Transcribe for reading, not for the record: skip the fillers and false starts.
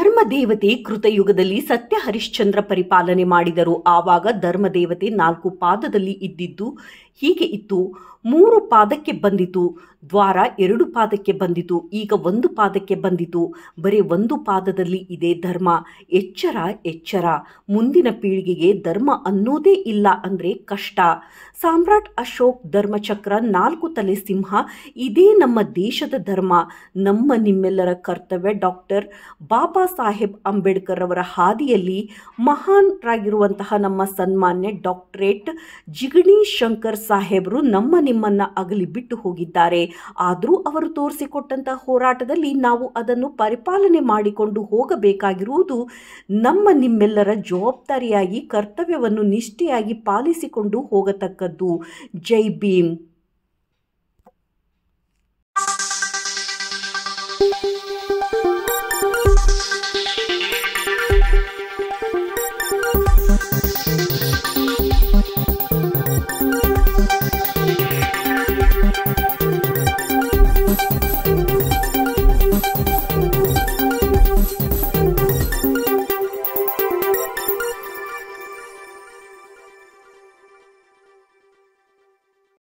ಧರ್ಮದೇವತೆ ಕೃತಯುಗದಲ್ಲಿ ಸತ್ಯ ಹರಿಶ್ಚಂದ್ರ ಪರಿಪಾಲನೆ ಮಾಡಿದರು. ಆವಾಗ ಧರ್ಮದೇವತೆ 4 ಪಾದದಲ್ಲಿ ಇದ್ದಿದ್ದು ಹೀಗೆ ಇತ್ತು. 3 ಪಾದಕ್ಕೆ ಬಂದಿತು, ದ್ವಾರ 2 ಪಾದಕ್ಕೆ ಬಂದಿತು, ಈಗ 1 ಪಾದಕ್ಕೆ ಬಂದಿತು. ಬರೀ 1 ಪಾದದಲ್ಲಿ ಇದೆ ಧರ್ಮ. ಎಚ್ಚರ ಎಚ್ಚರ, ಮುಂದಿನ ಪೀಳಿಗೆಗೆ ಧರ್ಮ ಅನ್ನೋದೇ ಇಲ್ಲ ಅಂದ್ರೆ ಕಷ್ಟ. ಸಾಮ್ರಾಟ್ ಅಶೋಕ್ ಧರ್ಮಚಕ್ರ 4 ತಲೆ ಸಿಂಹ, ಇದೇ ನಮ್ಮ ದೇಶದ ಧರ್ಮ. ನಮ್ಮ ನಿಮ್ಮೆಲ್ಲರ ಕರ್ತವ್ಯ ಡಾಕ್ಟರ್ ಬಾಬಾ ಸಾಹೇಬ್ ಅಂಬೇಡ್ಕರ್ ಅವರ ಹಾದಿಯಲ್ಲಿ ಮಹಾನ್ರಾಗಿರುವಂತಹ ನಮ್ಮ ಸನ್ಮಾನ್ಯ ಡಾಕ್ಟರೇಟ್ ಜಿಗಣಿ ಶಂಕರ್ ಸಾಹೇಬರು ನಿಮ್ಮನ್ನ ಅಗಲಿ ಬಿಟ್ಟು ಹೋಗಿದ್ದಾರೆ. ಆದರೂ ಅವರು ತೋರಿಸಿಕೊಟ್ಟಂತಹ ಹೋರಾಟದಲ್ಲಿ ನಾವು ಅದನ್ನು ಪರಿಪಾಲನೆ ಮಾಡಿಕೊಂಡು ಹೋಗಬೇಕಾಗಿರುವುದು ನಿಮ್ಮೆಲ್ಲರ ಜವಾಬ್ದಾರಿಯಾಗಿ ಕರ್ತವ್ಯವನ್ನು ನಿಷ್ಠೆಯಾಗಿ ಪಾಲಿಸಿಕೊಂಡು ಹೋಗತಕ್ಕದ್ದು. ಜೈ ಭೀಮ್.